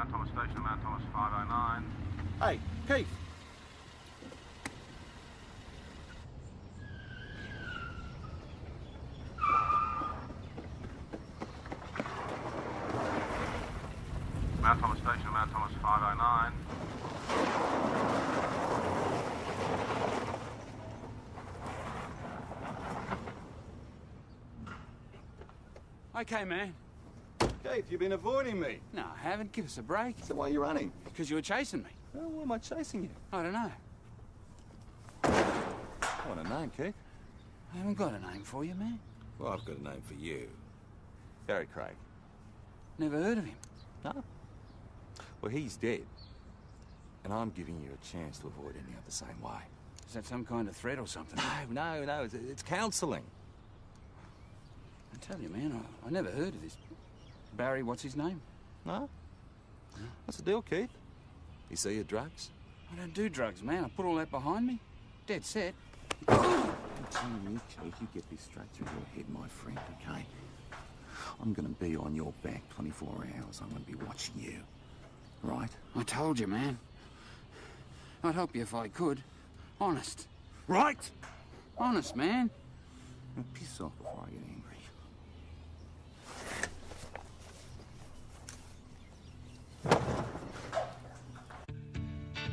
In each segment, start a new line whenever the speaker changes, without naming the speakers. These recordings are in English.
Mount Thomas Station, Mount Thomas 509.
Hey, Keith.
Mount Thomas Station, Mount Thomas 509.
Okay, man.
Keith, you've been avoiding me.
No, I haven't. Give us a break.
So why are you running?
Because you were chasing me.
Oh, why am I chasing you?
I don't know.
What a name, Keith.
I haven't got a name for you, man.
Well, I've got a name for you. Barry Craig.
Never heard of him.
No? Well, he's dead. And I'm giving you a chance to avoid ending up the same way.
Is that some kind of threat or something?
No. It's counselling.
I tell you, man, I never heard of this. Barry, what's his name?
No? What's the deal, Keith? You see your drugs?
I don't do drugs, man. I put all that behind me. Dead set.
I'm telling you, Keith, you get this straight through your head, my friend, okay? I'm gonna be on your back 24 hours. I'm gonna be watching you. Right?
I told you, man. I'd help you if I could. Honest.
Right!
Honest, man.
Now piss off before I get angry.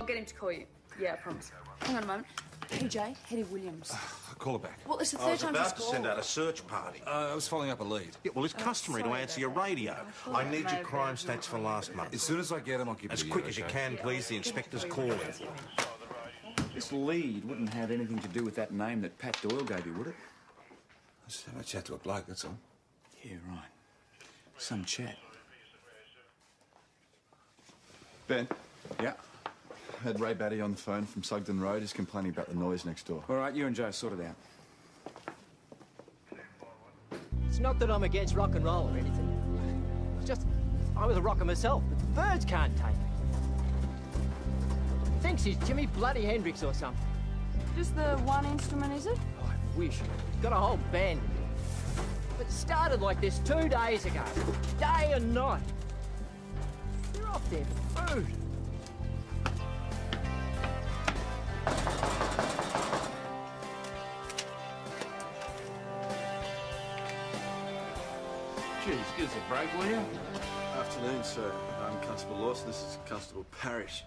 I'll get him to call you. Yeah, I promise. Hang on a moment. PJ, Hetty Williams.
I'll call her back.
Well, it's the
I
third
was
time
about
she's
to
called.
send out a search party.
I was following up a lead.
Yeah, well, it's customary to
sorry
answer your
about that.
radio. I need your crime stats for last month.
As soon as I get them, I'll give
As
it to
quick
you,
as you
okay?
can, please. The inspector's calling.
This lead wouldn't have anything to do with that name that Pat Doyle gave you, would it?
I just have a chat to a bloke, that's all.
Yeah, right. Some chat.
Ben,
Yeah.
had Ray Batty on the phone from Sugden Road. He's complaining about the noise next door.
All right, you and Joe sort it out.
It's not that I'm against rock and roll or anything. It's just, I was a rocker myself, but the birds can't take it. Thinks he's Jimmy Bloody Hendrix or something.
Just the one instrument, is it?
I wish. He's got a whole band. But it started like this 2 days ago. Day and night. They're off their food.
Jeez, give us a break, will you?
Afternoon, sir. I'm Constable Lawson. This is Constable Parrish.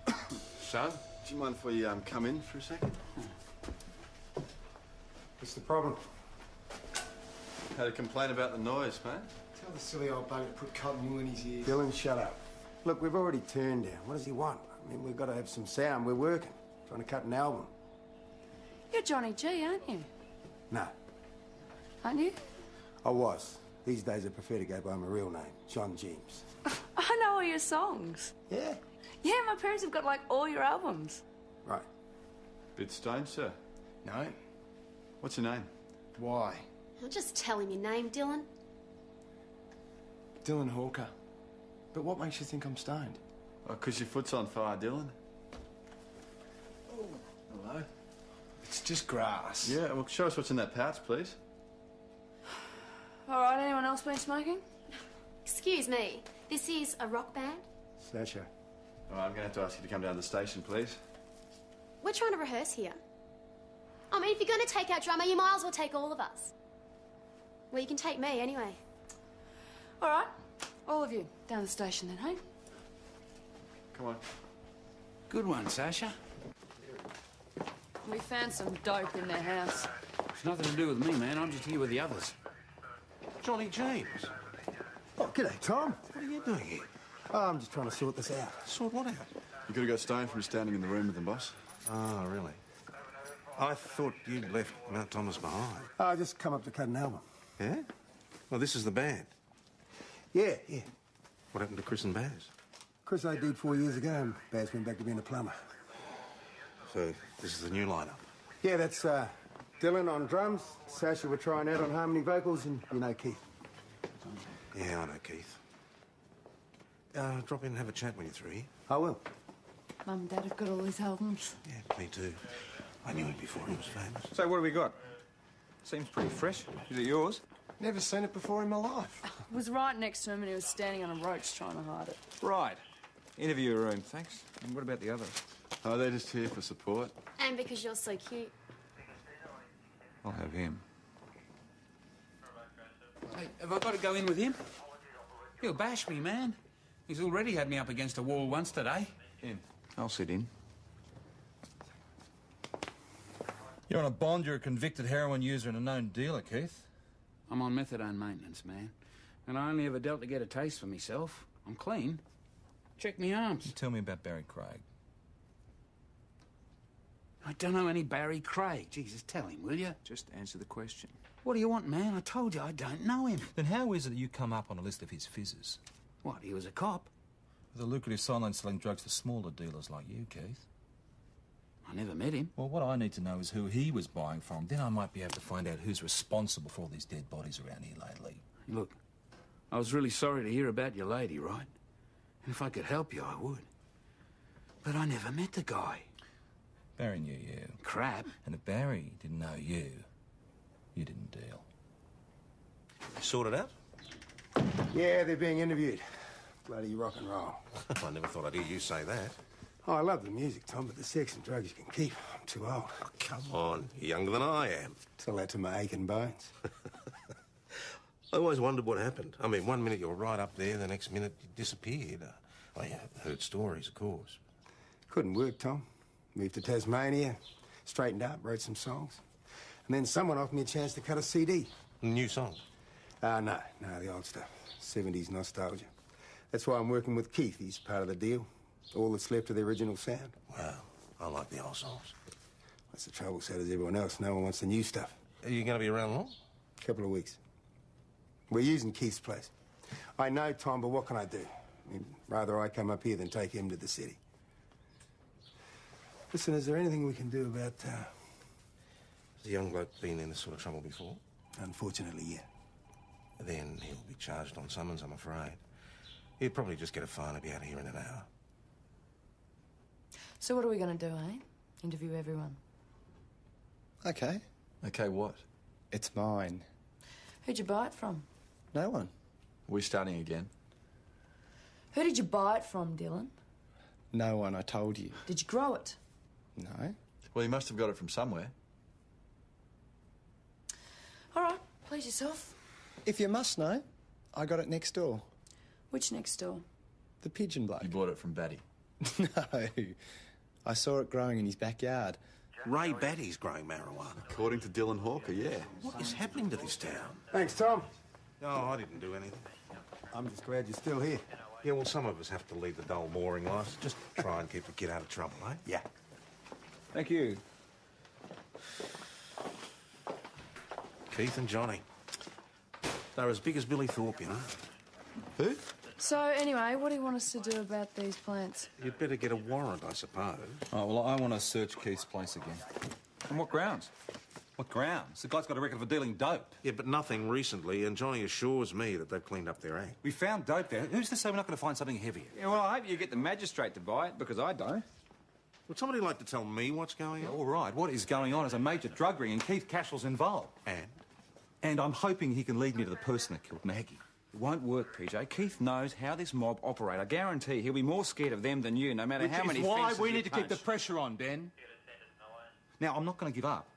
So?
Do you mind if we come in for a second?
What's the problem?
Had a complaint about the noise, mate.
Tell the silly old bugger to put cotton wool in his ears.
Dylan, shut up. Look, we've already turned down. What does he want? I mean, we've got to have some sound. We're working. Trying to cut an album.
You're Johnny G, aren't you?
No,
Aren't you?
I was. These days I prefer to go by my real name, John James.
I know all your songs.
Yeah?
Yeah, my parents have got like all your albums.
Right.
Bit stoned, sir.
No?
What's your name?
Why?
I'll just tell him your name, Dylan.
Dylan Hawker. But what makes you think I'm stoned?
Oh, 'cause your foot's on fire, Dylan.
Oh, hello. It's just grass.
Yeah, well, show us what's in that pouch, please.
All right, anyone else been smoking?
Excuse me, this is a rock band?
Sasha.
All right, I'm going to have to ask you to come down to the station, please.
We're trying to rehearse here. I mean, if you're going to take our drummer, you might as well take all of us. Well, you can take me anyway.
All right, all of you, down the station then, hey?
Come on.
Good one, Sasha.
We found some dope in their house.
It's nothing to do with me, man. I'm just here with the others.
Johnny James,
Oh, g'day, Tom.
what are you doing here?
Oh, I'm just trying to sort this out.
Sort what out?
You could have got stoned from standing in the room with them, boss.
Oh, really? I thought you'd left Mount Thomas behind.
Oh, I just come up to cut an album.
Yeah? Well, this is the band.
Yeah.
What happened to Chris and Baz?
Chris I did 4 years ago, and Baz went back to being a plumber.
So, this is the new lineup.
Yeah, that's Dylan on drums, Sasha we're trying out on harmony vocals, and you know Keith.
Yeah, I know Keith. Drop in and have a chat when you're through here.
I will.
Mum and Dad have got all these albums.
Yeah, me too. I knew him before he was famous.
So what have we got? Seems pretty fresh. Is it yours?
Never seen it before in my life.
I was right next to him and he was standing on a roach trying to hide it.
Right.
Interview room, thanks. And what about the others?
Oh, they're just here for support.
And because you're so cute.
I'll have him.
Hey, have I got to go in with him? He'll bash me, man. He's already had me up against a wall once today.
In.
I'll sit in.
You're on a bond, you're a convicted heroin user and a known dealer, Keith.
I'm on methadone maintenance, man. And I only ever dealt to get a taste for myself. I'm clean. Check me arms.
You tell me about Barry Craig.
I don't know any Barry Craig. Jesus, tell him, will you?
Just answer the question.
What do you want, man? I told you I don't know him.
Then how is it that you come up on a list of his fizzes?
What, he was a cop?
With a lucrative sideline selling drugs to smaller dealers like you, Keith.
I never met him.
Well, what I need to know is who he was buying from. Then I might be able to find out who's responsible for all these dead bodies around here lately.
Look, I was really sorry to hear about your lady, right? And if I could help you, I would. But I never met the guy.
Barry knew you.
Crap.
And if Barry didn't know you, you didn't deal.
Sorted out?
Yeah, they're being interviewed. Bloody rock and roll.
I never thought I'd hear you say that.
Oh, I love the music, Tom, but the sex and drugs you can keep. I'm too old.
Oh, come on. You're younger than I am.
Tell that to my aching bones.
I always wondered what happened. I mean, one minute you were right up there, the next minute you disappeared. I heard stories, of course.
Couldn't work, Tom. Moved to Tasmania, straightened up, wrote some songs. And then someone offered me a chance to cut a CD.
New song?
No, the old stuff. 70s nostalgia. That's why I'm working with Keith. He's part of the deal. All that's left of the original sound.
Well, I like the old songs.
That's the trouble, so does everyone else. No one wants the new stuff.
Are you going to be around long?
Couple of weeks. We're using Keith's place. I know, Tom, but what can I do? I mean, rather I come up here than take him to the city. Listen, is there anything we can do about,
Has the young bloke been in this sort of trouble before?
Unfortunately, yeah.
Then he'll be charged on summons, I'm afraid. He'll probably just get a fine and be out of here in an hour.
So what are we going to do, eh? Interview everyone.
Okay.
Okay, what?
It's mine.
Who'd you buy it from?
No one.
Are we starting again?
Who did you buy it from, Dylan?
No one, I told you.
Did you grow it?
No.
Well, you must have got it from somewhere.
All right, please yourself.
If you must know, I got it next door.
Which next door?
The pigeon bloke.
You bought it from Batty.
No. I saw it growing in his backyard.
Ray Batty's growing marijuana.
According to Dylan Hawker, yeah.
What is happening to this town?
Thanks, Tom.
Oh, I didn't do anything.
I'm just glad you're still here.
Yeah, well, some of us have to lead the dull, boring lives. Just try and keep the kid out of trouble, eh?
Yeah.
Thank you.
Keith and Johnny. They're as big as Billy Thorpe, you know.
Who?
So, anyway, what do you want us to do about these plants?
You'd better get a warrant, I suppose.
Oh, well, I want to search Keith's place again.
On what grounds? What grounds? The guy's got a record for dealing dope.
Yeah, but nothing recently, and Johnny assures me that they've cleaned up their act.
We found dope there. Who's to say we're not going to find something heavier?
Yeah, well, I hope you get the magistrate to buy it, because I don't.
Would somebody like to tell me what's going on?
All right, what is going on is a major drug ring and Keith Cashell's involved.
And
I'm hoping he can lead me to the person that killed Maggie.
It won't work, PJ. Keith knows how this mob operate. I guarantee he'll be more scared of them than you, no matter how many
Which is why
fences
we
you
need to keep the
punch.
pressure on, Ben. Now, I'm not going to give up.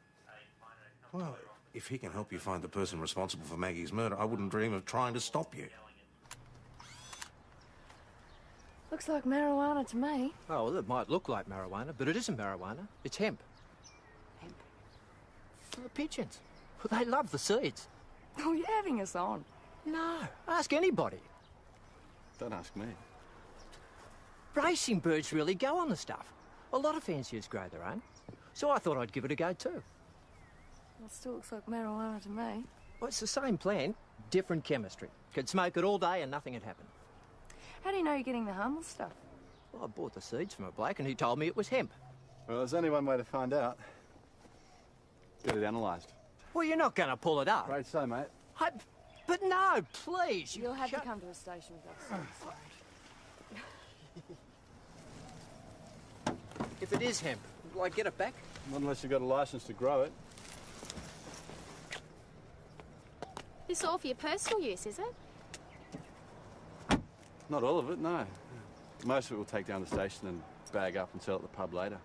Well, if he can help you find the person responsible for Maggie's murder, I wouldn't dream of trying to stop you.
Looks like marijuana to me.
Oh, well, it might look like marijuana, but it isn't marijuana. It's hemp.
Hemp?
Well, the pigeons. Well, they love the seeds.
Oh, you're having us on.
No, ask anybody.
Don't ask me.
Racing birds really go on the stuff. A lot of fanciers grow their own. So I thought I'd give it a go too.
Well, it still looks like marijuana to me.
Well, it's the same plant, different chemistry. Could smoke it all day and nothing had happened.
How do you know you're getting the harmless stuff?
Well, I bought the seeds from a bloke and he told me it was hemp.
Well, there's only one way to find out. Get it analysed.
Well, you're not going to pull it up.
Right so, mate.
But no, please.
You'll have to come to the station with us.
If it is hemp, will I get it back?
Not unless you've got a licence to grow it.
This all for your personal use, is it?
Not all of it, no. Most of it we'll take down the station and bag up and sell at the pub later.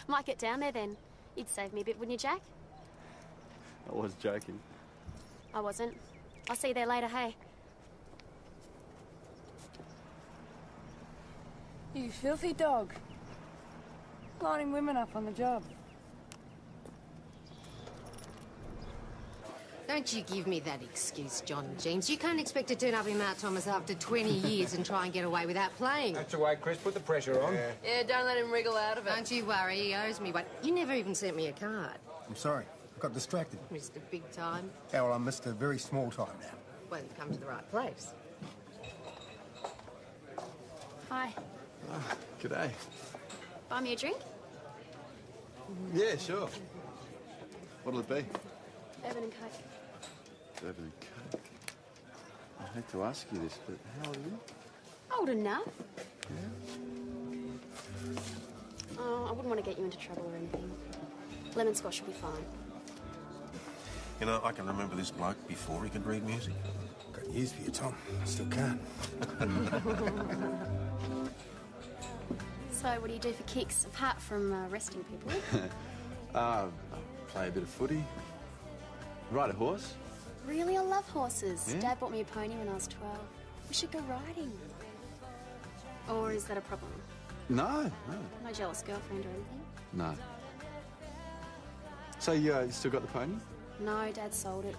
Might get down there then. You'd save me a bit, wouldn't you, Jack?
I was joking.
I wasn't. I'll see you there later, hey?
You filthy dog. Lining women up on the job.
Don't you give me that excuse, John James. You can't expect to turn up in Mount Thomas after 20 years and try and get away without playing.
That's the way, Chris. Put the pressure on.
Yeah, don't let him wriggle out of it. Don't you worry, he owes me one. You never even sent me a card.
I'm sorry. I got distracted.
Mr. Big Time.
Yeah, well, I'm Mr. Very Small Time now.
Well, you've come to the right place.
Hi.
Ah, g'day.
Buy me a drink?
Yeah, sure. What'll it be?
Bourbon and Coke.
Bourbon and Coke. I hate to ask you this, but how old are you?
Old enough. Oh, I wouldn't want to get you into trouble or anything. Lemon squash will be fine.
You know, I can remember this bloke before he could read music.
Got news for you, Tom. I still can.
So, what do you do for kicks, apart from arresting people?
I play a bit of footy. Ride a horse.
Really? I love horses.
Yeah?
Dad bought me a pony when I was 12. We should go riding. Or is that a problem?
No.
No jealous girlfriend or anything?
No. So you still got the pony?
No, Dad sold it.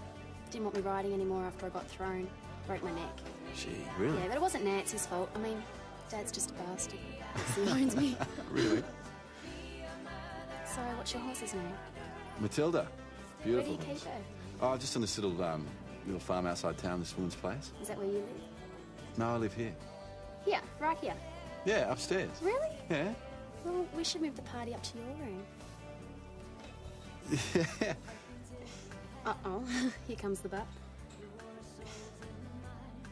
Didn't want me riding anymore after I got thrown. Broke my neck.
Gee, really?
Yeah, but it wasn't Nancy's fault. I mean, Dad's just a bastard. He owns me.
Really?
So, what's your horse's name?
Matilda. Beautiful.
Where do you keep her?
Oh, just on this little farm outside town, this woman's place.
Is that where you live?
No, I live here.
Here, right here.
Yeah, upstairs.
Really?
Yeah.
Well, we should move the party up to your room.
Yeah.
Uh-oh. Here comes the butt.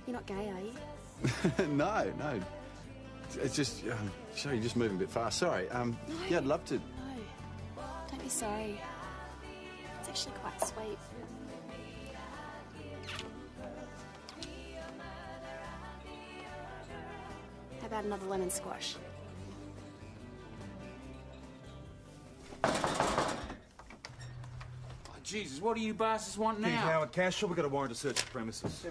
You're not gay, are you?
No. It's just, sorry, you're just moving a bit fast. Sorry. Yeah, I'd love to.
No. Don't be sorry. It's actually quite sweet. How about another lemon squash?
Oh, Jesus, what do you bastards want now?
Keith Howard Cashel, we've got a warrant to search the premises.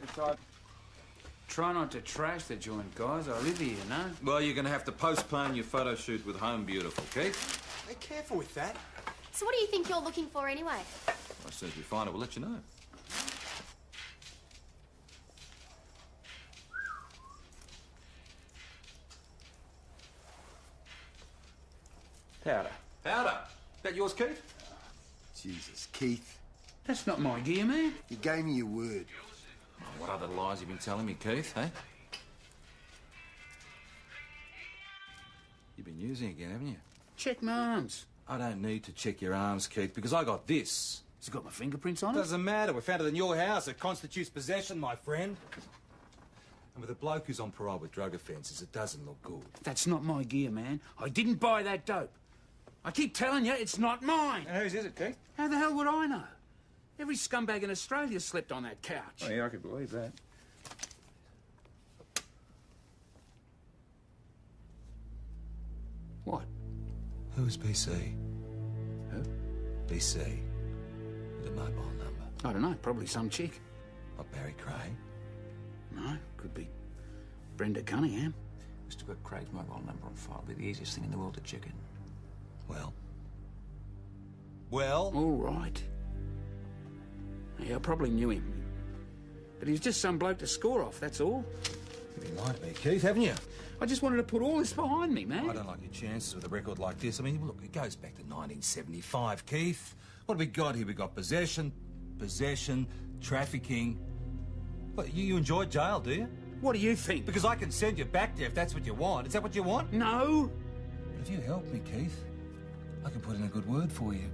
Try not to trash the joint, guys. I live here, you know?
Well, you're going to have to postpone your photo shoot with Home Beautiful, Keith.
Be careful with that.
So what do you think you're looking for anyway?
As soon as we find it, we'll let you know.
Powder.
Powder. That yours, Keith?
Jesus, Keith.
That's not my gear, man.
You gave me your word.
Oh, what other lies have you been telling me, Keith, eh? You've been using it again, haven't you?
Check my arms.
I don't need to check your arms, Keith, because I got this.
Has it got my fingerprints on it?
Doesn't matter. We found it in your house. It constitutes possession, my friend. And with a bloke who's on parole with drug offences, it doesn't look good.
That's not my gear, man. I didn't buy that dope. I keep telling you, it's not mine.
And whose is it, Keith?
How the hell would I know? Every scumbag in Australia slept on that couch.
Oh, yeah, I could believe that.
What?
Who's BC?
Who?
BC. With a mobile number.
I don't know. Probably some chick.
Not Barry Craig.
No, could be Brenda Cunningham.
Must have got Craig's mobile number on file. Be the easiest thing in the world to check in. Well? Well?
All right. Yeah, I probably knew him. But he was just some bloke to score off, that's all.
You might be, Keith, haven't you?
I just wanted to put all this behind me, man.
I don't like your chances with a record like this. I mean, look, it goes back to 1975, Keith. What have we got here? We got possession, trafficking. What, you enjoy jail, do you?
What do you think?
Because I can send you back there if that's what you want. Is that what you want?
No.
But if you help me, Keith, I can put in a good word for you.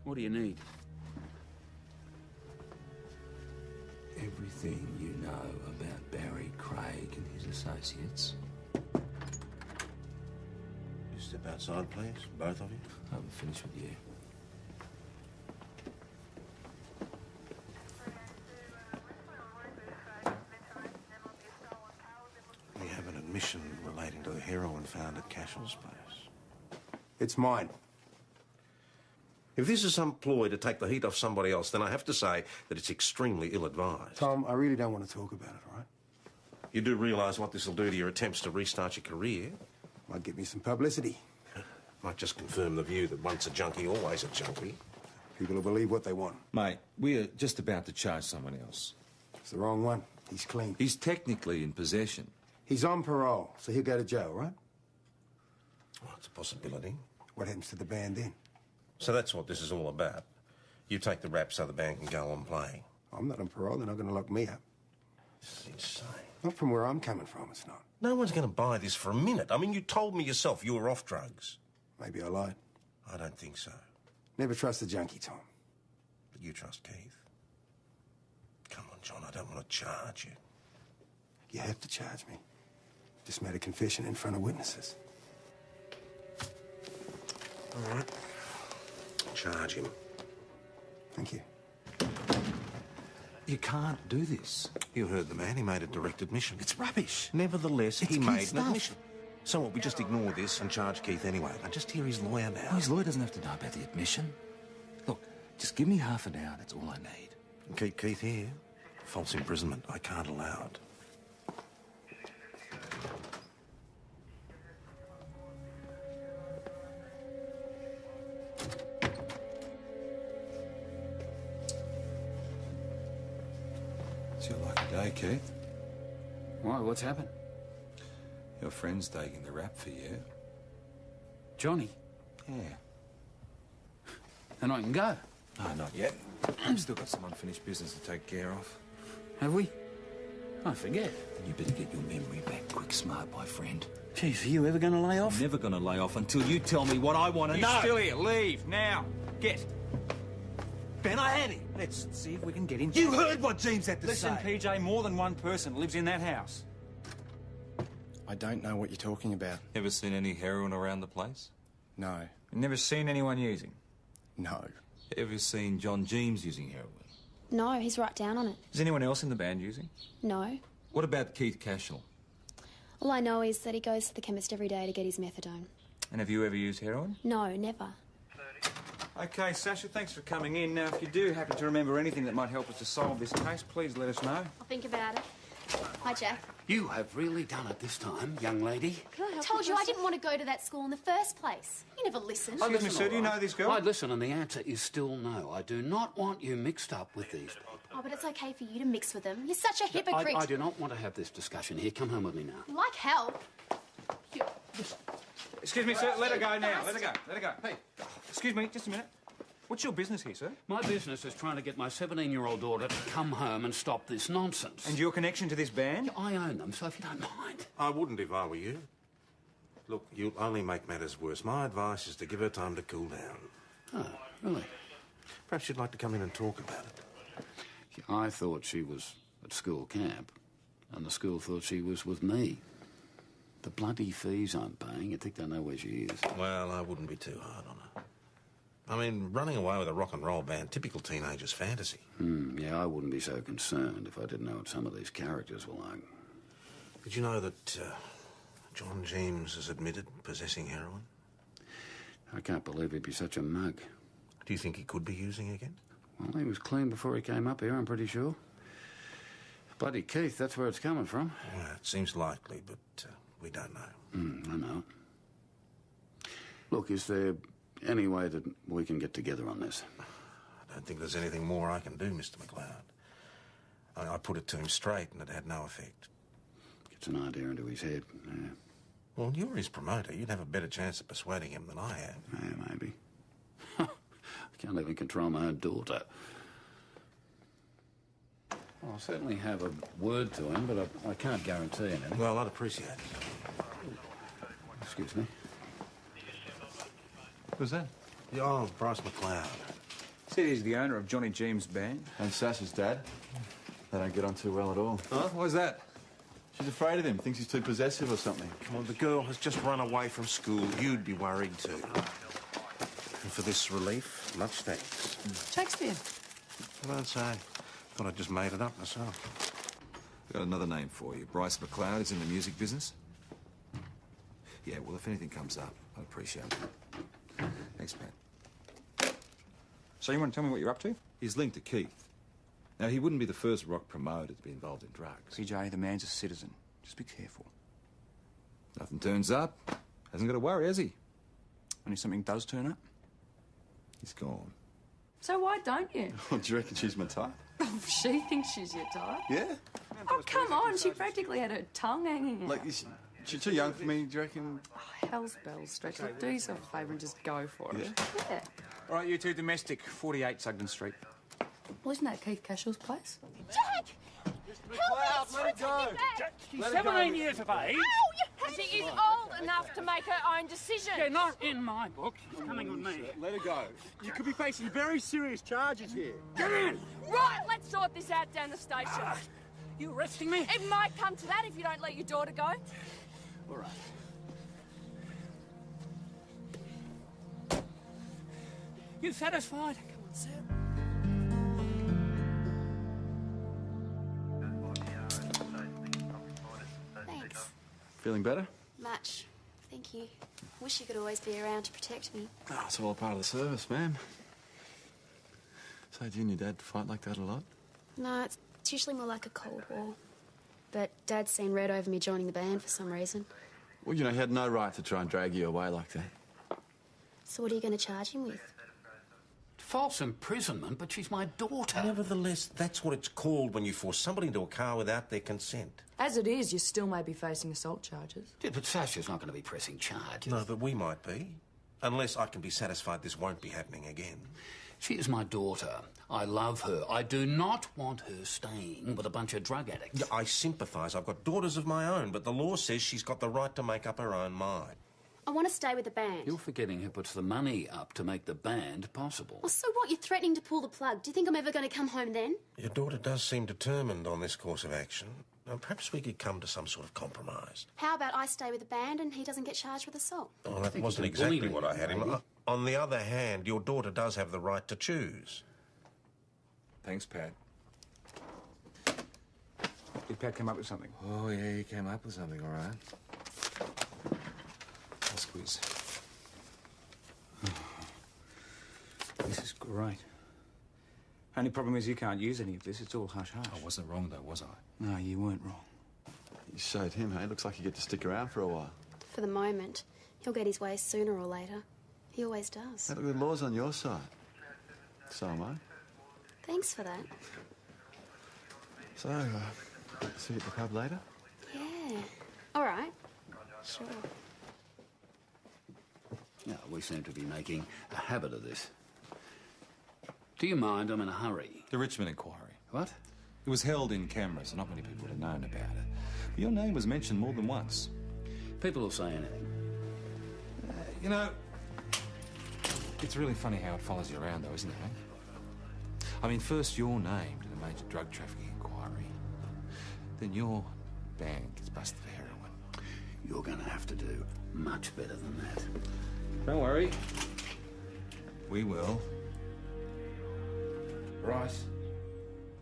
What do you need?
Everything you know about Barry Craig and his associates.
You step outside, please, both of you.
I haven't finished with you.
mission relating to the heroin found at Cashel's place.
It's mine.
If this is some ploy to take the heat off somebody else, then I have to say that it's extremely ill-advised.
Tom, I really don't want to talk about it, all right?
You do realise what this will do to your attempts to restart your career?
Might get me some publicity.
Might just confirm the view that once a junkie, always a junkie.
People will believe what they want.
Mate, we're just about to charge someone else.
It's the wrong one. He's clean.
He's technically in possession.
He's on parole, so he'll go to jail, right?
Well, it's a possibility.
What happens to the band then?
So that's what this is all about. You take the rap so the band can go on playing.
I'm not on parole. They're not going to lock me up.
This is insane.
Not from where I'm coming from, it's not.
No one's going to buy this for a minute. I mean, you told me yourself you were off drugs.
Maybe I lied.
I don't think so.
Never trust a junkie, Tom.
But you trust Keith. Come on, John, I don't want to charge you.
You have to charge me. Just made a confession in front of witnesses.
All right. Charge him.
Thank you.
You can't do this.
You heard the man. He made a direct admission.
It's rubbish.
Nevertheless, he made
Keith's
an
stuff.
admission. So what, we just ignore this and charge Keith anyway? I just hear his lawyer now.
Oh, his lawyer doesn't have to know about the admission. Look, just give me half an hour. That's all I need.
And keep Keith here. False imprisonment. I can't allow it.
It's your lucky day, Keith.
Why? What's happened?
Your friend's taking the rap for you.
Johnny?
Yeah.
And I can go?
No, not yet. I've still got some unfinished business to take care of.
Have we? I forget.
You better get your memory back quick, smart, my friend.
Jeez, are you ever going to lay off?
I'm never going to lay off until you tell me what I want to know.
He's still here. Leave, now. Get.
Ben, I had him.
Let's see if we can get him.
You heard what James had to
Listen,
say.
PJ, more than one person lives in that house.
I don't know what you're talking about.
Ever seen any heroin around the place?
No.
Never seen anyone using?
No.
Ever seen John James using heroin?
No, he's right down on it.
Is anyone else in the band using?
No.
What about Keith Cashel?
All I know is that he goes to the chemist every day to get his methadone.
And have you ever used heroin?
No, never.
Okay, Sasha, thanks for coming in. Now, if you do happen to remember anything that might help us to solve this case, please let us know.
I'll think about it. Hi, Jack.
You have really done it this time, young lady.
I told you I didn't want to go to that school in the first place. You never listened.
Excuse me, sir, do you know this girl?
I listen, and the answer is still no. I do not want you mixed up with these people.
Oh, but it's okay for you to mix with them. You're such a hypocrite.
I do not want to have this discussion here. Come home with me now.
Like hell.
Excuse me, sir, let her go now. Let her go, let her go. Hey, excuse me, just a minute. What's your business here, sir?
My business is trying to get my 17-year-old daughter to come home and stop this nonsense.
And your connection to this band?
I own them, so if you don't mind.
I wouldn't if I were you. Look, you'll only make matters worse. My advice is to give her time to cool down.
Oh, really?
Perhaps you'd like to come in and talk about it.
I thought she was at school camp, and the school thought she was with me. The bloody fees I'm paying, you'd think they know where she is.
Well, I wouldn't be too hard on her. I mean, running away with a rock and roll band, typical teenager's fantasy.
Yeah, I wouldn't be so concerned if I didn't know what some of these characters were like.
Did you know that John James has admitted possessing heroin?
I can't believe he'd be such a mug.
Do you think he could be using again?
Well, he was clean before he came up here, I'm pretty sure. Bloody Keith, that's where it's coming from.
Well, it seems likely, but we don't know.
I know. Look, is there any way that we can get together on this?
I don't think there's anything more I can do, Mr. McLeod. I put it to him straight, and it had no effect.
Gets an idea into his head, yeah.
Well, you're his promoter. You'd have a better chance of persuading him than I have.
Yeah, maybe. I can't even control my own daughter. Well, I'll certainly have a word to him, but I can't guarantee anything.
Well, I'd appreciate it.
Excuse me.
Who's that?
Oh, Bryce McLeod.
Said he's the owner of Johnny James' band.
And Sasha's dad. They don't get on too well at all.
Huh? Why's that?
She's afraid of him, thinks he's too possessive or something.
Well, the girl has just run away from school. You'd be worried too. And for this relief, much thanks.
Shakespeare.
I don't say. Thought I just made it up myself.
I've got another name for you. Bryce McLeod is in the music business. Yeah, well, if anything comes up, I'd appreciate it. Thanks, Pat.
So you want to tell me what you're up to?
He's linked to Keith. Now, he wouldn't be the first rock promoter to be involved in drugs.
PJ, the man's a citizen. Just be careful.
Nothing turns up. Hasn't got to worry, has he?
And if something does turn up?
He's gone.
So why don't you?
Oh, do you reckon she's my type?
She thinks she's your type.
Yeah?
Oh, come on. She practically had her tongue hanging out.
Like, she's too young for me, do you reckon?
Oh, hell's bells, Stretch. Look, do yourself a favour and just go for it. Yeah.
All right, you two domestic, 48 Sugden Street.
Well, isn't that Keith Cashell's place?
Jack!
McLeod, let it go!
She's 17 years of age.
She is old enough to make her own decision.
Yeah, not in my book. She's coming with me.
Let her go. You could be facing very serious charges here.
Get in!
Right, let's sort this out down the station.
You arresting me?
It might come to that if you don't let your daughter go.
All right. You satisfied? Come on, Sam.
Thanks.
Feeling better?
Much. Thank you. Wish you could always be around to protect me.
Oh, it's all part of the service, ma'am. So, do you and your dad fight like that a lot?
No, it's usually more like a Cold War. But Dad's seen red over me joining the band for some reason.
Well, you know, he had no right to try and drag you away like that.
So what are you going to charge him with?
False imprisonment, but she's my daughter.
Nevertheless, that's what it's called when you force somebody into a car without their consent.
As it is, you still may be facing assault charges.
Yeah, but Sasha's not going to be pressing charges.
No, but we might be. Unless I can be satisfied this won't be happening again.
She is my daughter. I love her. I do not want her staying with a bunch of drug addicts.
Yeah, I sympathise. I've got daughters of my own, but the law says she's got the right to make up her own mind.
I want to stay with the band.
You're forgetting who puts the money up to make the band possible.
Well, so what? You're threatening to pull the plug. Do you think I'm ever going to come home then?
Your daughter does seem determined on this course of action. Now, perhaps we could come to some sort of compromise.
How about I stay with the band and he doesn't get charged with assault?
Oh, that wasn't exactly what I had in mind. On the other hand, your daughter does have the right to choose.
Thanks, Pat. Did Pat come up with something?
Oh, yeah, he came up with something, all right.
I'll squeeze. This is great. Only problem is you can't use any of this. It's all hush-hush.
I wasn't wrong, though, was I?
No, you weren't wrong.
You showed him, hey? Looks like you get to stick around for a while.
For the moment. He'll get his way sooner or later. He always does.
Hey, look, the law's on your side. So am I.
Thanks for that.
So, see you at the pub later?
Yeah. All right. Sure.
Yeah, we seem to be making a habit of this. Do you mind? I'm in a hurry.
The Richmond inquiry.
What?
It was held in camera, so not many people would have known about it. But your name was mentioned more than once.
People will say anything.
You know, it's really funny how it follows you around, though, isn't it, eh? I mean, first you're named in a major drug trafficking inquiry. Then your band gets busted for heroin.
You're going to have to do much better than that.
Don't worry.
We will.
Bryce.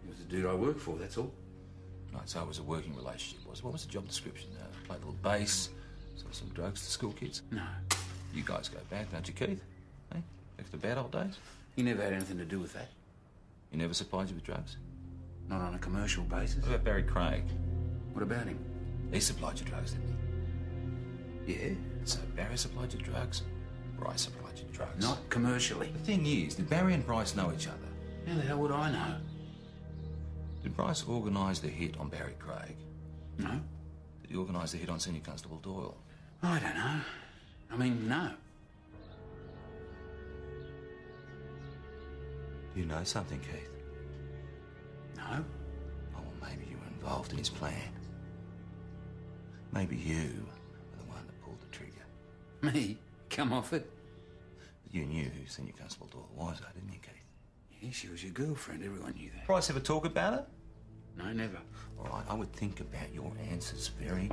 He was the dude I worked for, that's all.
Right, so it was a working relationship, was it? What was the job description? Play a little bass, sell some drugs to school kids?
No.
You guys go back, don't you, Keith? Eh? Back to the bad old days?
He never had anything to do with that.
He never supplied you with drugs?
Not on a commercial basis.
What about Barry Craig?
What about him?
He supplied you drugs, didn't he?
Yeah.
So Barry supplied you drugs, Bryce supplied you drugs.
Not commercially.
The thing is, did Barry and Bryce know each other?
How the hell would I know?
Did Bryce organise the hit on Barry Craig?
No.
Did he organise the hit on Senior Constable Doyle?
I don't know. I mean, no.
Do you know something, Keith?
No.
Oh, well, maybe you were involved in his plan. Maybe you were the one that pulled the trigger.
Me? Come off it?
You knew who Senior Constable Doyle was, though, didn't you, Keith?
Yeah, she was your girlfriend. Everyone knew that.
Bryce ever talk about it?
No, never.
All right, I would think about your answers very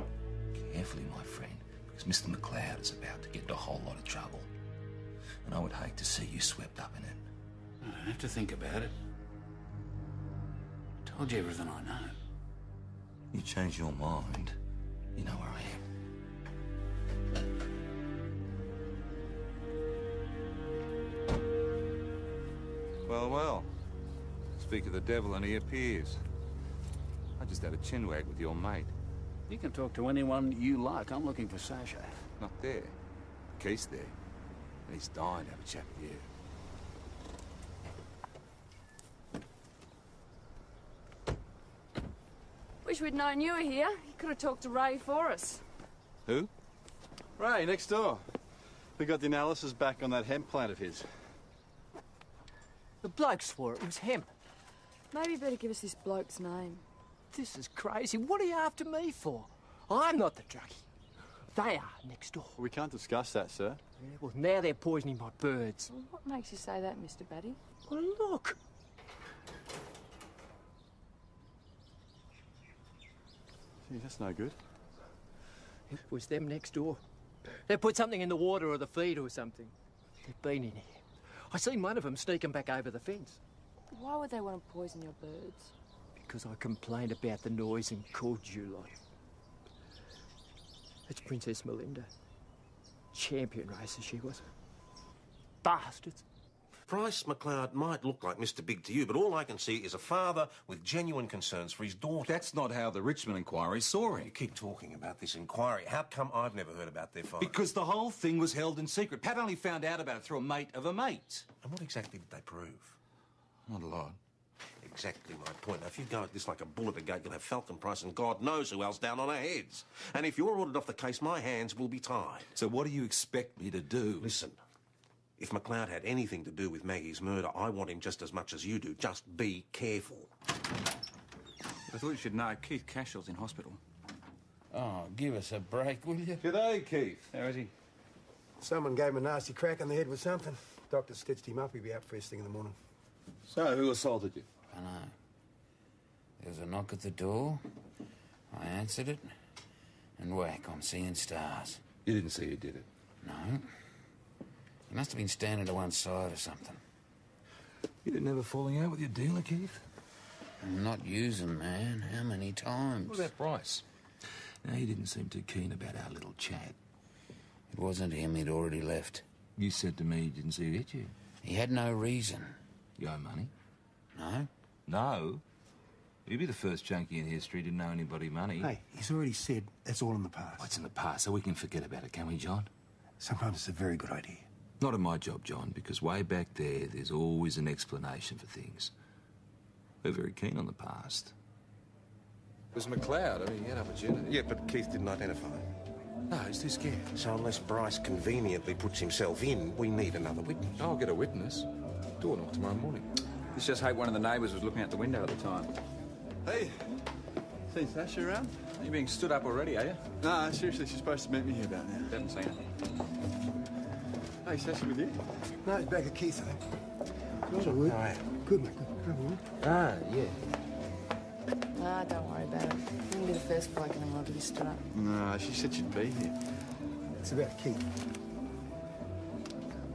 carefully, my friend, because Mr. McLeod is about to get into a whole lot of trouble. And I would hate to see you swept up in it.
I don't have to think about it. I told you everything I know.
You change your mind, you know where I am. Well, well. Speak of the devil and he appears. I just had a chinwag with your mate.
You can talk to anyone you like. I'm looking for Sasha.
Not there. Keith's there. And he's dying to have a chat with you.
Wish we'd known you were here. You could have talked to Ray for us.
Who? Ray, next door. We got the analysis back on that hemp plant of his.
The bloke swore it was hemp.
Maybe you better give us this bloke's name.
This is crazy. What are you after me for? I'm not the druggie. They are next door.
We can't discuss that, sir.
Yeah, well, now they're poisoning my birds.
Well, what makes you say that, Mr. Batty?
Well, look.
Gee, that's no good.
It was them next door. They put something in the water or the feed or something. They've been in here. I seen one of them sneaking back over the fence.
Why would they want to poison your birds?
Because I complained about the noise and called you lot. It's Princess Melinda. Champion racer she was. Bastards.
Bryce McLeod might look like Mr. Big to you, but all I can see is a father with genuine concerns for his daughter.
That's not how the Richmond inquiry saw him.
You keep talking about this inquiry. How come I've never heard about their father?
Because the whole thing was held in secret. Pat only found out about it through a mate of a mate.
And what exactly did they prove?
Not a lot.
Exactly my point. Now, if you go at this like a bull at the gate, you'll have Falcon Price and God knows who else down on our heads. And if you're ordered off the case, my hands will be tied.
So what do you expect me to do?
Listen, if McLeod had anything to do with Maggie's murder, I want him just as much as you do. Just be careful.
I thought you should know Keith Cashell's in hospital.
Oh, give us a break, will you?
G'day, Keith.
How is he?
Someone gave him a nasty crack on the head with something. Doctor stitched him up. He'll be out first thing in the morning.
So, who assaulted you?
I know. There was a knock at the door. I answered it. And whack, I'm seeing stars.
You didn't see who did it?
No. He must have been standing to one side or something.
You didn't have a falling out with your dealer, Keith?
I'm not using, man. How many times?
What about Bryce? Now, he didn't seem too keen about our little chat.
It wasn't him. He'd already left.
You said to me he didn't see who hit you.
He had no reason.
You owe money?
No.
No? You'd be the first junkie in history to know anybody money.
Hey, he's already said that's all in the past.
What's in the past, so we can forget about it, can we, John?
Sometimes it's a very good idea.
Not in my job, John, because way back there's always an explanation for things. We're very keen on the past.
It was McLeod. I mean, he had opportunity.
Yeah, but Keith didn't identify him.
No, he's too scared.
So unless Bryce conveniently puts himself in, we need another witness.
I'll get a witness. Door knock tomorrow morning.
Let's just hope one of the neighbours was looking out the window at the time.
Hey, seen Sasha around?
Are you being stood up already, are you?
No, seriously, she's supposed to meet me here about now.
Haven't seen her.
Hey, Sasha with you?
No, he's back at Keith's, I think.
Good. How are you?
Good, mate. Good.
Ah, yeah.
Nah, don't worry about it. You wouldn't be the first bloke in the world to be stood up.
No, she said she'd be here.
It's about Keith.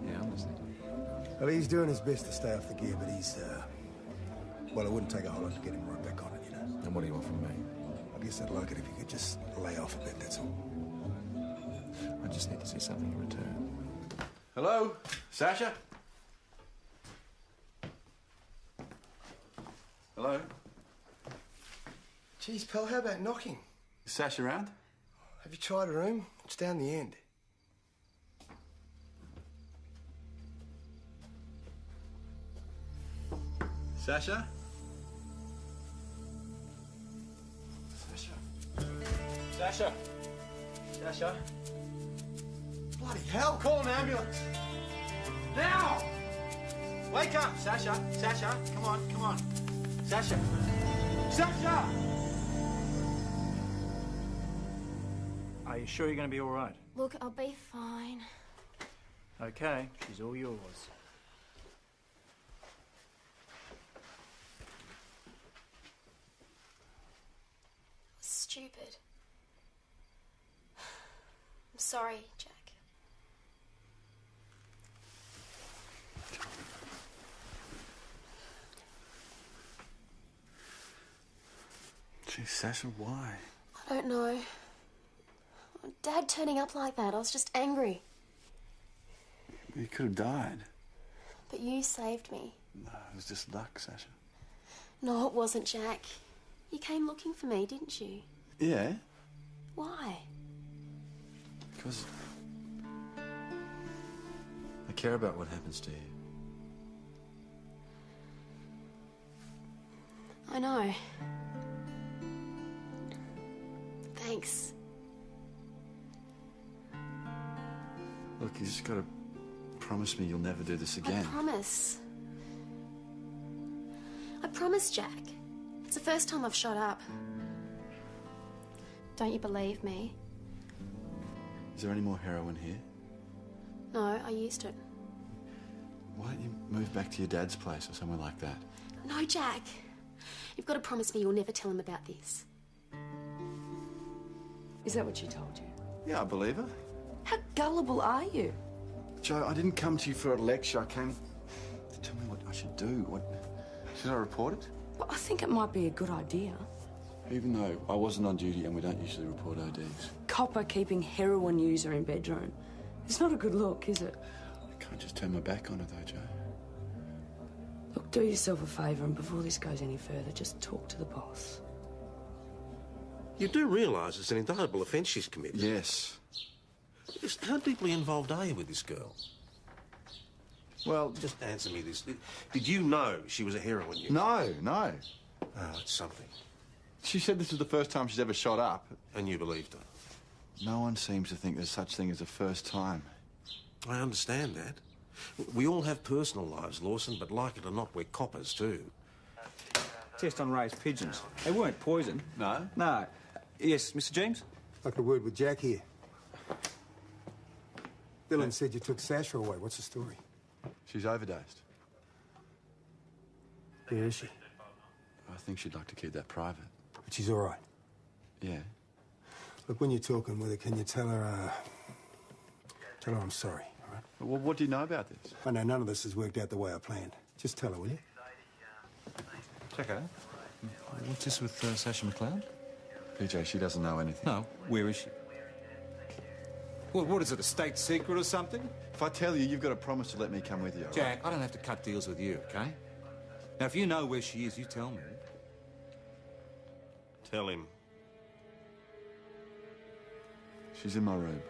Yeah, I'm listening.
Well, he's doing his best to stay off the gear, but he's, well, it wouldn't take a whole lot to get him right back on it, you know.
And what do you want from me?
I guess I'd like it if you could just lay off a bit, that's all.
I just need to see something in return.
Hello? Sasha? Hello?
Geez, pal, how about knocking?
Is Sasha around?
Have you tried a room? It's down the end.
Sasha?
Sasha? Sasha?
Bloody hell, call an ambulance.
Now! Wake up, Sasha. Sasha, come on. Sasha. Sasha!
Are you sure you're going to be all right?
Look, I'll be fine.
Okay, she's all yours.
Stupid. I'm sorry, Jack.
Gee, Sasha, why?
I don't know. Dad turning up like that, I was just angry.
You could have died.
But you saved me.
No, it was just luck, Sasha.
No, it wasn't, Jack. You came looking for me, didn't you?
Yeah,
Why?
because I care about what happens to you.
I know. Thanks.
Look, you just gotta promise me you'll never do this again.
I promise. I promise, Jack. It's the first time I've shot up. Don't you believe me?
Is there any more heroin here?
No, I used it.
Why don't you move back to your dad's place or somewhere like that?
No, Jack. You've got to promise me you'll never tell him about this.
Is that what she told you?
Yeah, I believe her.
How gullible are you?
Joe, I didn't come to you for a lecture. I came to tell me what I should do. Should I report it?
Well, I think it might be a good idea.
Even though I wasn't on duty and we don't usually report ODs.
Copper keeping heroin user in bedroom. It's not a good look, is it?
I can't just turn my back on it, though, Joe.
Look, do yourself a favour, and before this goes any further, just talk to the boss.
You do realise it's an indictable offence she's committed?
Yes.
Just how deeply involved are you with this girl?
Well,
just answer me this. Did you know she was a heroin user?
No.
Oh, it's something.
She said this was the first time she's ever shot up.
And you believed her?
No one seems to think there's such thing as a first time.
I understand that. We all have personal lives, Lawson, but like it or not, we're coppers too.
Test on Ray's pigeons. They weren't poisoned.
No?
No. Yes, Mr. James?
Like a word with Jack here. Dylan said you took Sasha away. What's the story?
She's overdosed.
Where is she?
I think she'd like to keep that private.
But she's all right.
Yeah.
Look, when you're talking with her, can you tell her, tell her I'm sorry, all right?
Well, what do you know about this?
I know none of this has worked out the way I planned. Just tell her, will you?
Checker, what's this with Sasha McLeod?
PJ, she doesn't know anything.
No, where is she? Well, what is it, a state secret or something?
If I tell you, you've got to promise to let me come with you, all
Jack,
right?
I don't have to cut deals with you, okay? Now, if you know where she is, you tell me.
Tell him.
She's in my room.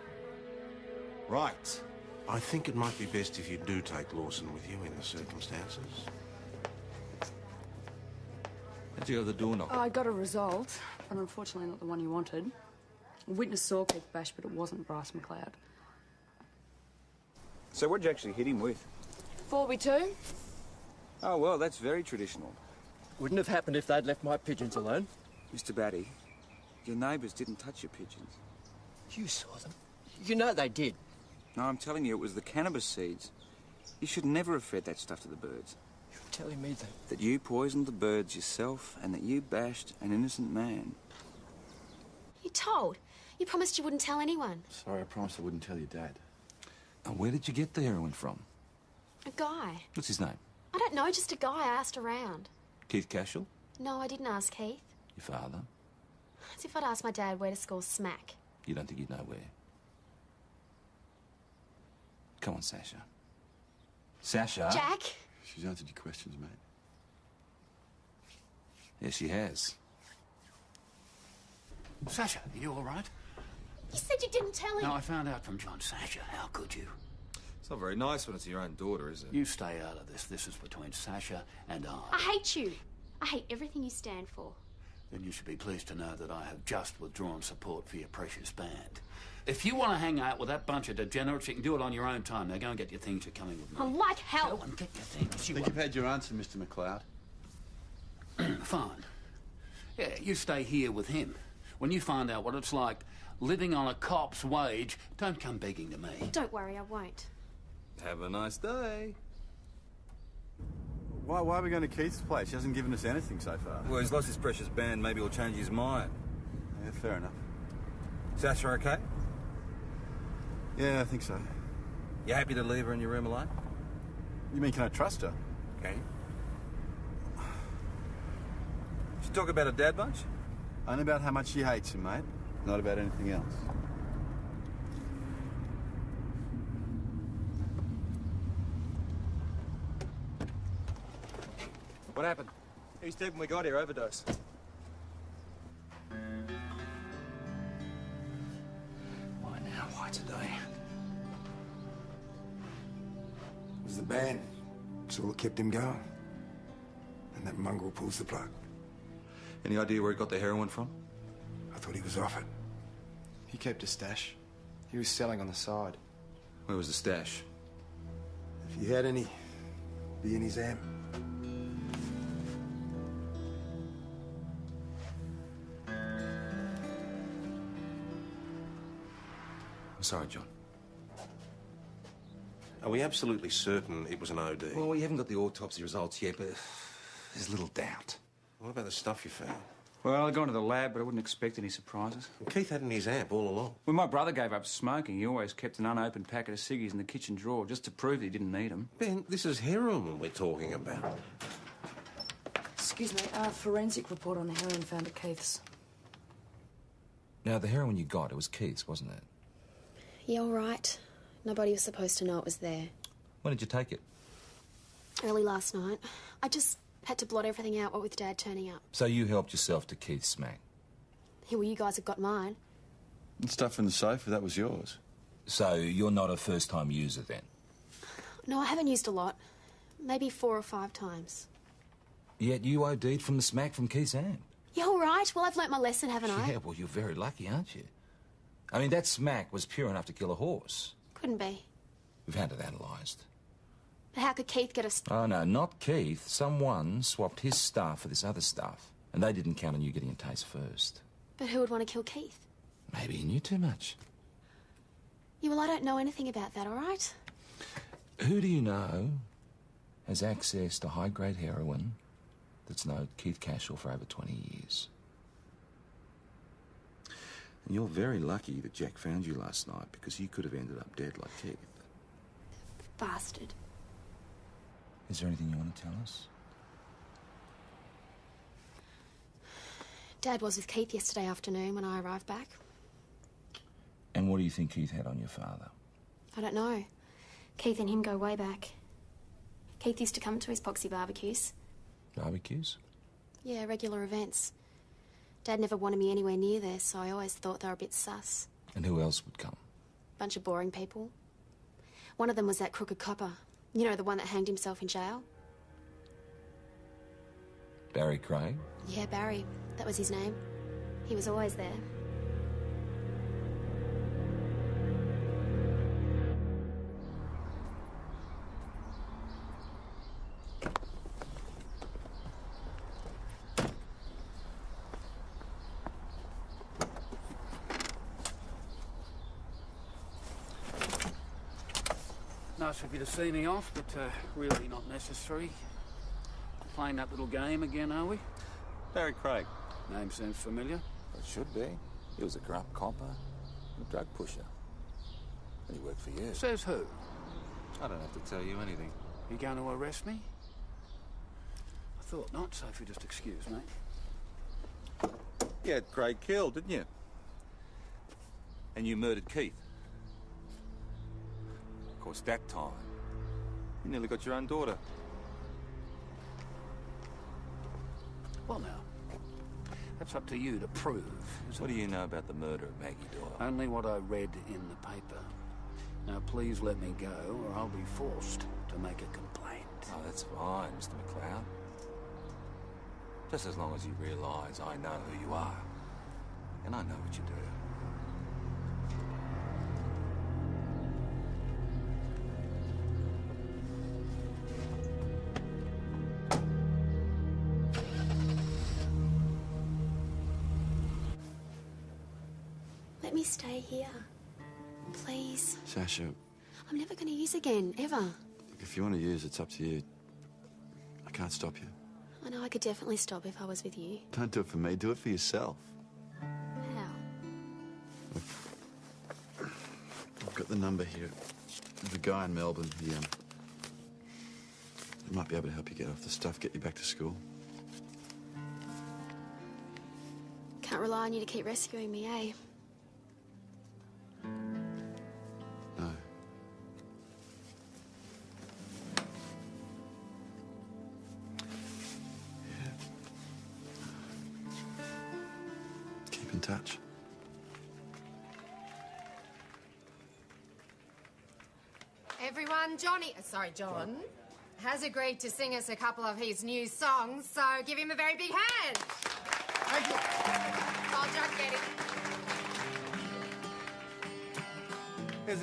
Right. I think it might be best if you do take Lawson with you in the circumstances.
How'd you have the door knocked?
I got a result, but unfortunately not the one you wanted. A witness saw Keith Bash, but it wasn't Bryce McLeod.
So what'd you actually hit him with?
4B2?
Oh, well, that's very traditional.
Wouldn't have happened if they'd left my pigeons alone.
Mr. Batty, your neighbours didn't touch your pigeons.
You saw them. You know they did.
No, I'm telling you, it was the cannabis seeds. You should never have fed that stuff to the birds.
You're telling me
That you poisoned the birds yourself and that you bashed an innocent man.
You told. You promised you wouldn't tell anyone.
Sorry, I promised I wouldn't tell your dad.
And where did you get the heroin from?
A guy.
What's his name?
I don't know, just a guy. I asked around.
Keith Cashel?
No, I didn't ask Keith.
Your father?
As if I'd asked my dad where to score smack.
You don't think you'd know where? Come on, Sasha. Sasha?
Jack?
She's answered your questions, mate.
Yes, she has.
Sasha, are you all right?
You said you didn't tell him.
No, I found out from John. Sasha, how could you?
It's not very nice when it's your own daughter, is it?
You stay out of this. This is between Sasha and I.
I hate you. I hate everything you stand for.
Then you should be pleased to know that I have just withdrawn support for your precious band. If you want to hang out with that bunch of degenerates, you can do it on your own time. Now go and get your things. You're coming with me.
I'm like hell.
Go and get your things.
I think you've had your answer, Mr. McLeod.
Fine. Yeah, you stay here with him. When you find out what it's like living on a cop's wage, don't come begging to me.
Don't worry, I won't.
Have a nice day.
Why are we going to Keith's place? He hasn't given us anything so far.
Well, he's lost his precious band. Maybe he'll change his mind.
Yeah, fair enough.
Sasha, okay?
Yeah, I think so.
You happy to leave her in your room alone?
You mean, can I trust her?
Can you? Did you talk about a dad bunch?
Only about how much she hates him, mate. Not about anything else.
What happened? He's dead when we got here, overdose.
Why now? Why today?
It was the band. It's all that kept him going. And that mongrel pulls the plug.
Any idea where he got the heroin from?
I thought he was off it.
He kept a stash. He was selling on the side.
Where was the stash?
If he had any, be in his amp.
I'm sorry, John.
Are we absolutely certain it was an OD?
Well, we haven't got the autopsy results yet, but there's little doubt.
What about the stuff you found?
Well, I'd gone to the lab, but I wouldn't expect any surprises.
Well, Keith had in his amp all along.
When my brother gave up smoking, he always kept an unopened packet of ciggies in the kitchen drawer just to prove he didn't need them.
Ben, this is heroin we're talking about.
Excuse me, forensic report on the heroin found at Keith's.
Now, the heroin you got, it was Keith's, wasn't it?
Yeah, all right. Nobody was supposed to know it was there.
When did you take it?
Early last night. I just had to blot everything out, what with Dad turning up.
So you helped yourself to Keith's smack?
Yeah, well, you guys have got mine.
The stuff in the sofa, that was yours.
So you're not a first-time user, then?
No, I haven't used a lot. Maybe 4 or 5 times.
Yet you OD'd from the smack from Keith's amp?
Yeah, all right. Well, I've learnt my lesson, haven't I?
Yeah, well, you're very lucky, aren't you? I mean, that smack was pure enough to kill a horse.
Couldn't be.
We've had it analysed.
But how could Keith get us...
Oh, no, not Keith. Someone swapped his stuff for this other stuff. And they didn't count on you getting a taste first.
But who would want to kill Keith?
Maybe he knew too much.
Yeah, well, I don't know anything about that, all right?
Who do you know has access to high-grade heroin that's known Keith Cashel for over 20 years? And you're very lucky that Jack found you last night, because you could have ended up dead like Keith.
Bastard.
Is there anything you want to tell us?
Dad was with Keith yesterday afternoon when I arrived back.
And what do you think Keith had on your father?
I don't know. Keith and him go way back. Keith used to come to his poxy barbecues.
Barbecues?
Yeah, regular events. Dad never wanted me anywhere near there, so I always thought they were a bit sus.
And who else would come?
Bunch of boring people. One of them was that crooked copper. You know, the one that hanged himself in jail?
Barry Craig?
Yeah, Barry. That was his name. He was always there.
Nice of you to see me off, but really not necessary. Playing that little game again, are we?
Barry Craig.
Name seems familiar.
It should be. He was a corrupt copper, a drug pusher. And he worked for you.
Says who?
I don't have to tell you anything.
You going to arrest me? I thought not, so if you just excuse me.
You had Craig killed, didn't you?
And you murdered Keith. Of course, that time,
You nearly got your own daughter.
Well, now, that's up to you to prove.
What do you know about the murder of Maggie Doyle?
Only what I read in the paper. Now, please let me go, or I'll be forced to make a complaint.
Oh, that's fine, Mr. McLeod. Just as long as you realise I know who you are. And I know what you do.
Let me stay here. Please.
Sasha,
I'm never going to use again, ever.
if you want to use, it's up to you. I can't stop you.
I know I could definitely stop if I was with you.
Don't do it for me, do it for yourself.
How?
I've got the number here of a guy in Melbourne. He might be able to help you get off the stuff, get you back to school.
Can't rely on you to keep rescuing me, eh?
No.
touch.
Everyone, John, has agreed to sing us a couple of his new songs, so give him a very big hand.
Thank you.
Well done, Getty.
There's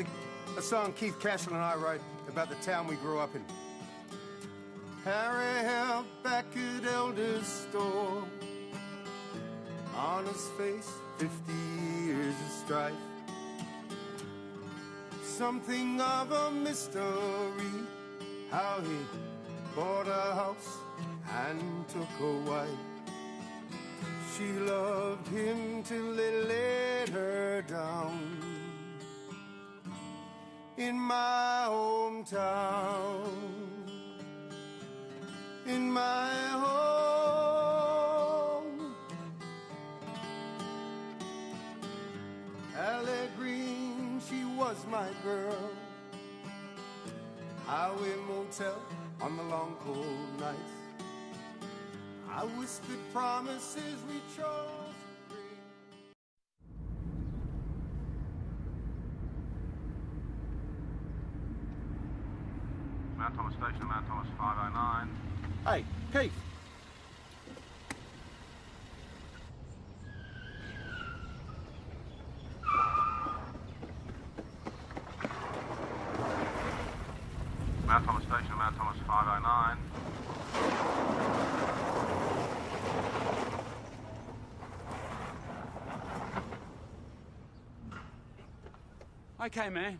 a song Keith Castle and I wrote about the town we grew up in. Harry helped back at Elder's store. On his face, 50 years of strife. Something of a mystery, how he bought a house and took a wife. She loved him till they let her down. In my hometown, in my home, Halle Green, she was my girl. Highway motel on the long cold nights. I whispered promises we chose.
Mount Thomas Station, Mount Thomas 509.
Hey, Keith.
Mount Thomas Station, Mount Thomas 509.
Okay, man.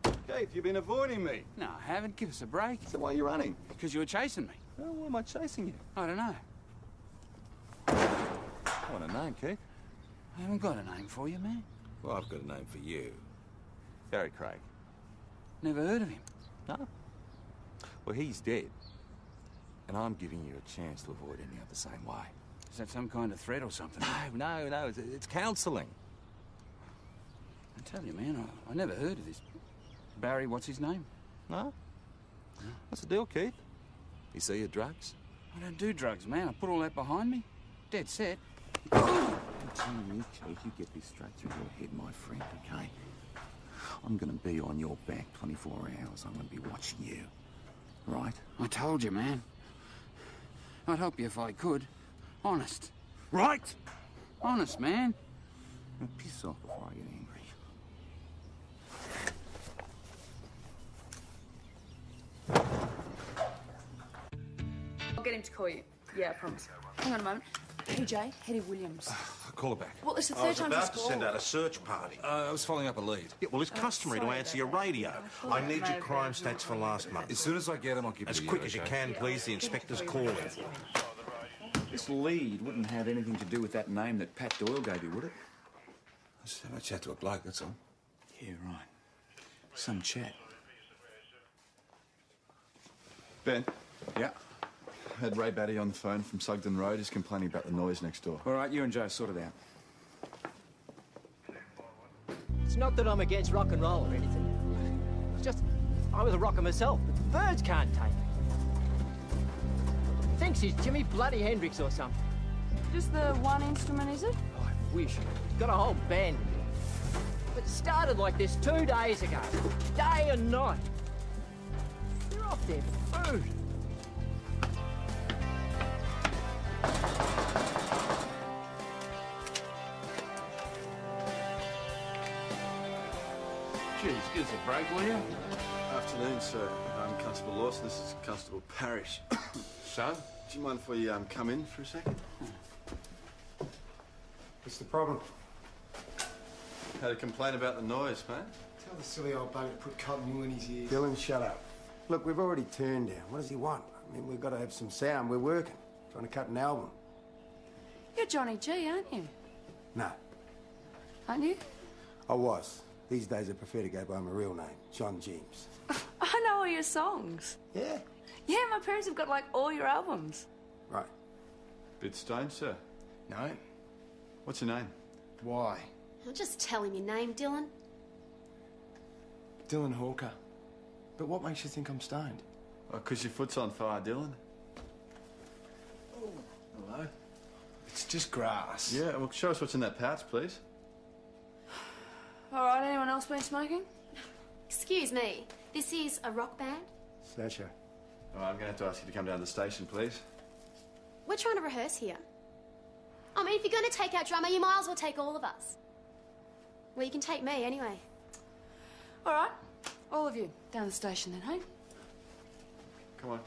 Keith, you've been avoiding me.
No, I haven't. Give us a break.
So why are you running?
Because you were chasing me.
Oh, why am I chasing you?
I don't know.
I want a name, Keith.
I haven't got a name for you, man.
Well, I've got a name for you.
Gary Craig.
Never heard of him.
No? Well, he's dead. And I'm giving you a chance to avoid ending up the same way.
Is that some kind of threat or something?
No. It's counselling.
I tell you, man, I never heard of this. Barry, what's his name?
No? What's the deal, Keith? You see your drugs?
I don't do drugs, man. I put all that behind me. Dead set.
I'm telling you, Keith, you get this straight through your head, my friend, okay? I'm gonna be on your back 24 hours. I'm gonna be watching you. Right?
I told you, man. I'd help you if I could. Honest.
Right?
Honest, man.
Now piss off before I get angry.
I'll get him to call you. Yeah, I promise. Hang on a moment. PJ, Hetty Williams.
I'll call her back.
Well, it's the
I
third
was
time
about
she's
to
called.
send out a search party.
I was following up a lead.
Yeah, well, it's customary to
sorry
answer
about
your
that.
radio. I need your crime stats for last month.
As soon as I get them, I'll give
As
it to
quick
you,
as you
okay?
can, please. The inspector's calling.
This lead wouldn't have anything to do with that name that Pat Doyle gave you, would it?
I just have a chat to a bloke, that's all.
Yeah, right. Some chat.
Ben,
Yeah.
had Ray Batty on the phone from Sugden Road. He's complaining about the noise next door.
All right, you and Joe sort it out.
It's not that I'm against rock and roll or anything. It's just, I was a rocker myself, but the birds can't take it. Thinks he's Jimmy Bloody Hendrix or something.
Just the one instrument, is it?
I wish. He's got a whole band. But it started like this 2 days ago. Day and night. They're off their food.
Jeez, give us a break, will you?
Afternoon, sir. I'm Constable Lawson. This is Constable Parrish.
So?
Do you mind if we come in for a second?
What's the problem?
Had a complaint about the noise, mate.
Tell the silly old bugger to put cotton wool in his ears.
Dylan, shut up. Look, we've already turned down. What does he want? I mean, we've got to have some sound. We're working. Trying to cut an album.
You're Johnny G, aren't you?
No,
Aren't you?
I was. These days I prefer to go by my real name, John James.
I know all your songs.
Yeah?
Yeah, my parents have got like all your albums.
Right.
Bit stoned, sir.
No?
What's your name?
Why?
I'll just tell him your name, Dylan.
Dylan Hawker. But what makes you think I'm stoned?
Oh, 'cause your foot's on fire, Dylan.
Hello?
It's
just grass.
Yeah, well, show us what's in that pouch, please.
All right, anyone else been smoking?
Excuse me, this is a rock band?
Sasha.
All right, I'm going to have to ask you to come down to the station, please.
We're trying to rehearse here. I mean, if you're going to take our drummer, you might as well take all of us. Well, you can take me anyway.
All right, all of you, down the station then, hey?
Come on.